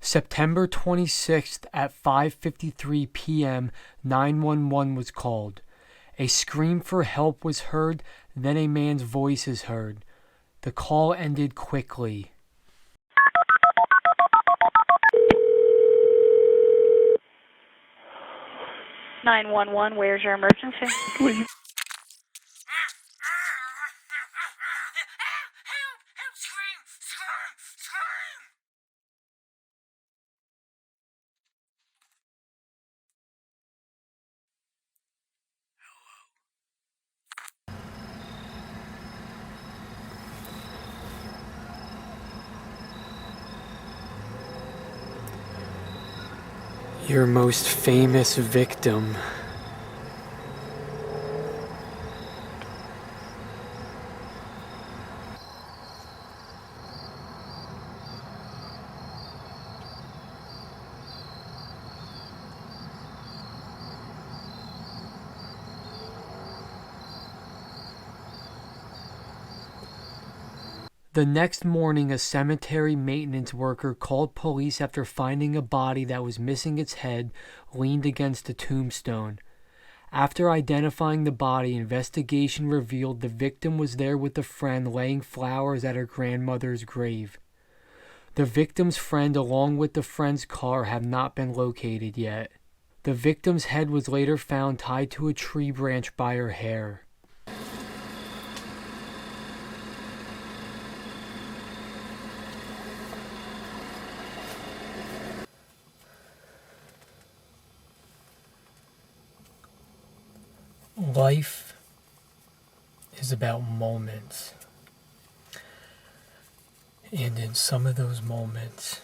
September 26th at 5:53 p.m., 911 was called. A scream for help was heard, then a man's voice is heard. The call ended quickly. Where's your emergency? Please. Your most famous victim. The next morning, a cemetery maintenance worker called police after finding a body that was missing its head leaned against a tombstone. After identifying the body, investigation revealed the victim was there with a friend laying flowers at her grandmother's grave. The victim's friend, along with the friend's car, have not been located yet. The victim's head was later found tied to a tree branch by her hair. Life is about moments. And in some of those moments,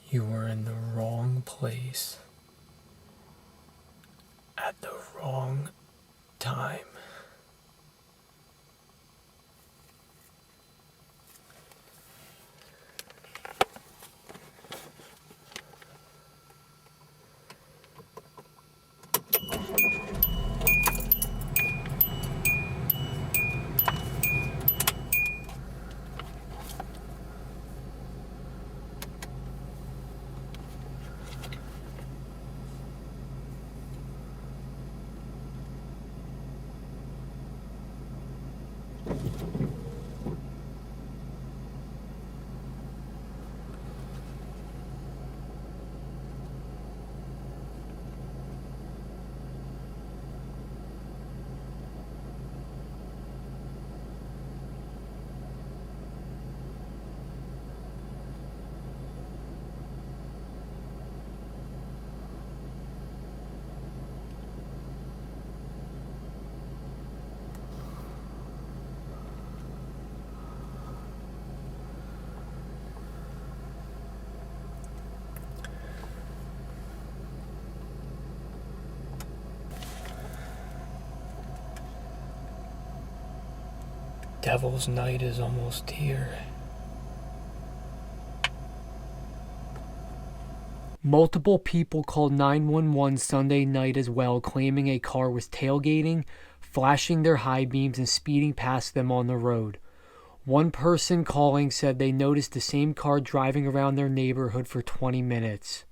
you were in the wrong place at the wrong time. Devil's Night is almost here. Multiple people called 911 Sunday night as well, claiming a car was tailgating, flashing their high beams, and speeding past them on the road. One person calling said they noticed the same car driving around their neighborhood for 20 minutes.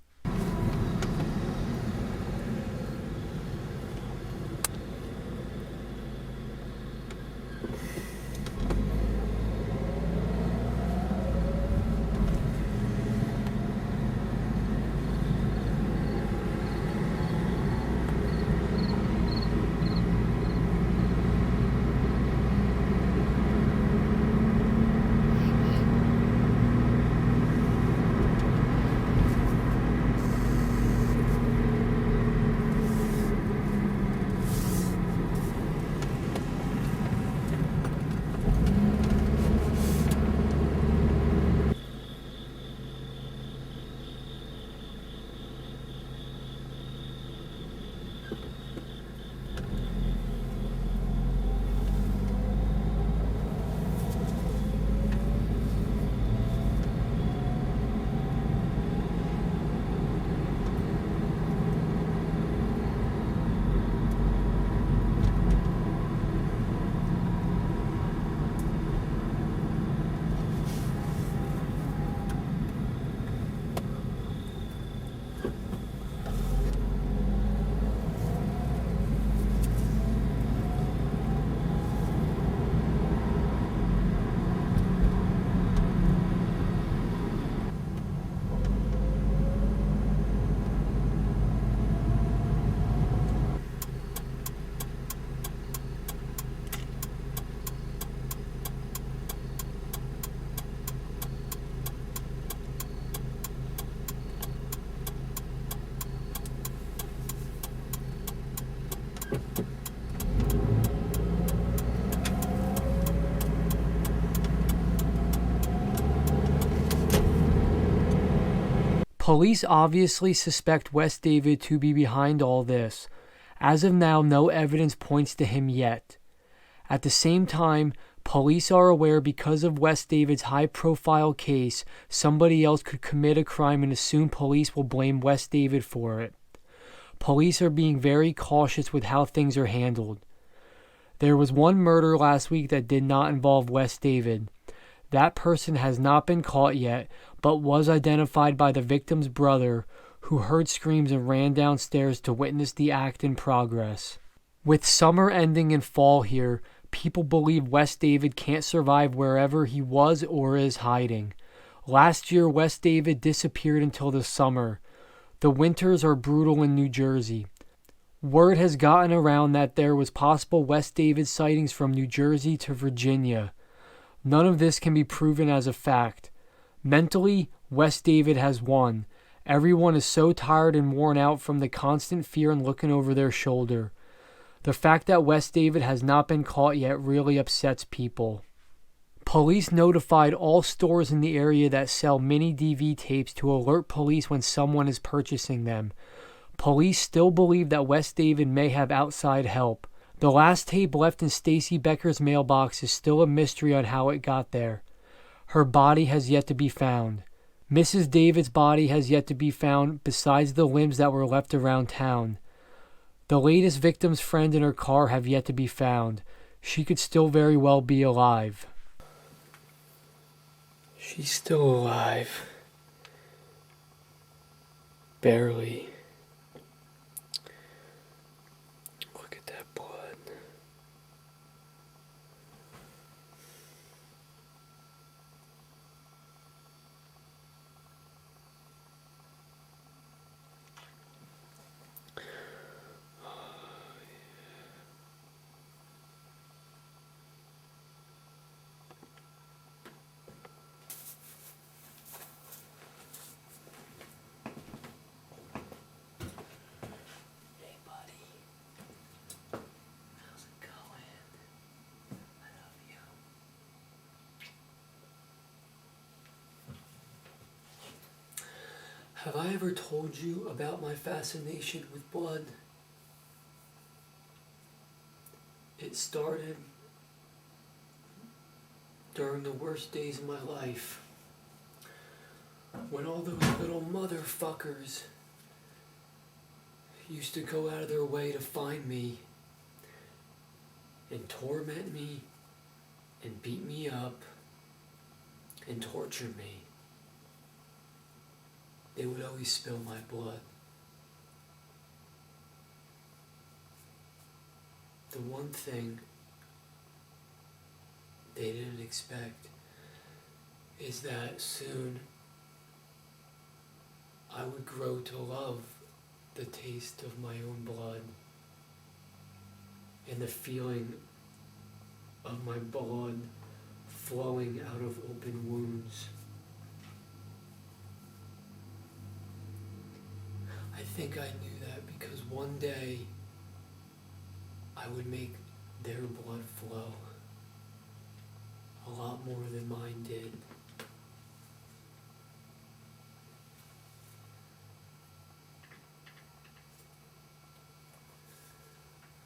Police obviously suspect Wes David to be behind all this. As of now, no evidence points to him yet. At the same time, police are aware because of Wes David's high-profile case, somebody else could commit a crime and assume police will blame Wes David for it. Police are being very cautious with how things are handled. There was one murder last week that did not involve Wes David. That person has not been caught yet, but was identified by the victim's brother, who heard screams and ran downstairs to witness the act in progress. With summer ending and fall here, people believe Wes David can't survive wherever he was or is hiding. Last year, Wes David disappeared until the summer. The winters are brutal in New Jersey. Word has gotten around that there was possible Wes David sightings from New Jersey to Virginia. None of this can be proven as a fact. Mentally, Wes David has won. Everyone is so tired and worn out from the constant fear and looking over their shoulder. The fact that Wes David has not been caught yet really upsets people. Police notified all stores in the area that sell mini DV tapes to alert police when someone is purchasing them. Police still believe that Wes David may have outside help. The last tape left in Stacy Becker's mailbox is still a mystery on how it got there. Her body has yet to be found. Mrs. David's body has yet to be found besides the limbs that were left around town. The latest victim's friend and her car have yet to be found. She could still very well be alive. She's still alive. Barely. Look at that blood. Have I ever told you about my fascination with blood? It started during the worst days of my life, when all those little motherfuckers used to go out of their way to find me and torment me and beat me up and torture me. They would always spill my blood. The one thing they didn't expect is that soon I would grow to love the taste of my own blood and the feeling of my blood flowing out of open wounds. I think I knew that because one day I would make their blood flow a lot more than mine did.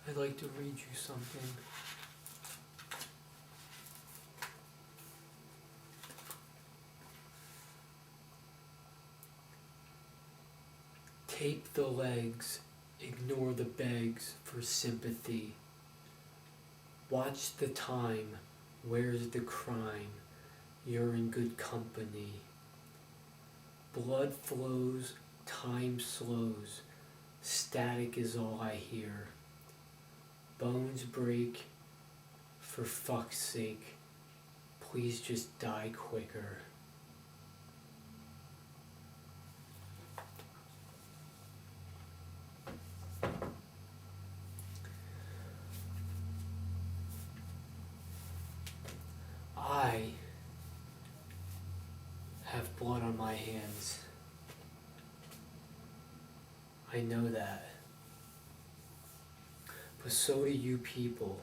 I'd like to read you something. Tape the legs, ignore the begs for sympathy. Watch the time, where's the crime? You're in good company. Blood flows, time slows, static is all I hear. Bones break, for fuck's sake, please just die quicker. I have blood on my hands. I know that. But so do you people.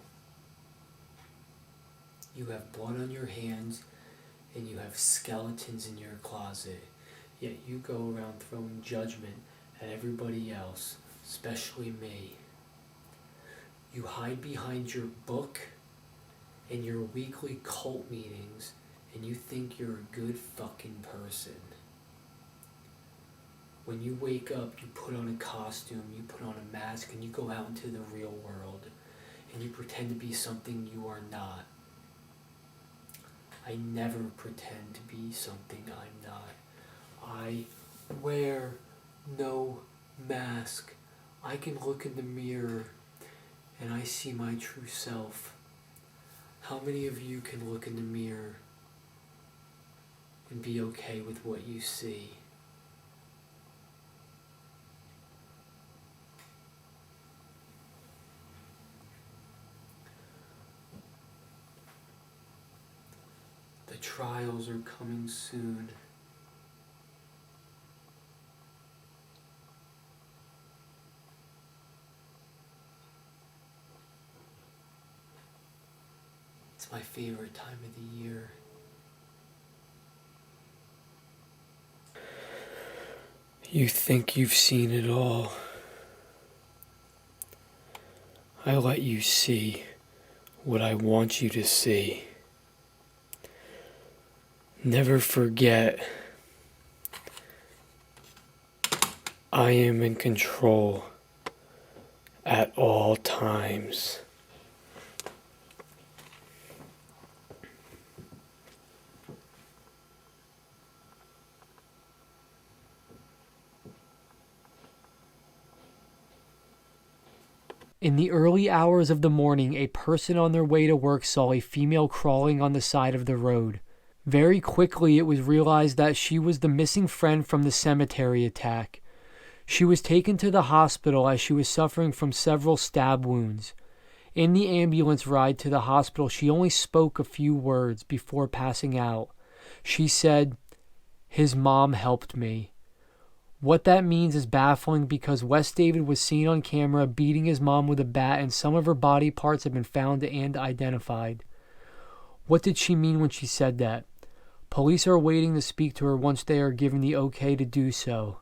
You have blood on your hands and you have skeletons in your closet. Yet you go around throwing judgment at everybody else, especially me. You hide behind your book and your weekly cult meetings, and you think you're a good fucking person. When you wake up, you put on a costume, you put on a mask, and you go out into the real world, and you pretend to be something you are not. I never pretend to be something I'm not. I wear no mask. I can look in the mirror and I see my true self. How many of you can look in the mirror and be okay with what you see? The trials are coming soon. It's my favorite time of the year. You think you've seen it all. I let you see what I want you to see. Never forget, I am in control at all times. In the early hours of the morning, a person on their way to work saw a female crawling on the side of the road. Very quickly, it was realized that she was the missing friend from the cemetery attack. She was taken to the hospital as she was suffering from several stab wounds. In the ambulance ride to the hospital, she only spoke a few words before passing out. She said, "His mom helped me." What that means is baffling because Wes David was seen on camera beating his mom with a bat and some of her body parts have been found and identified. What did she mean when she said that? Police are waiting to speak to her once they are given the okay to do so.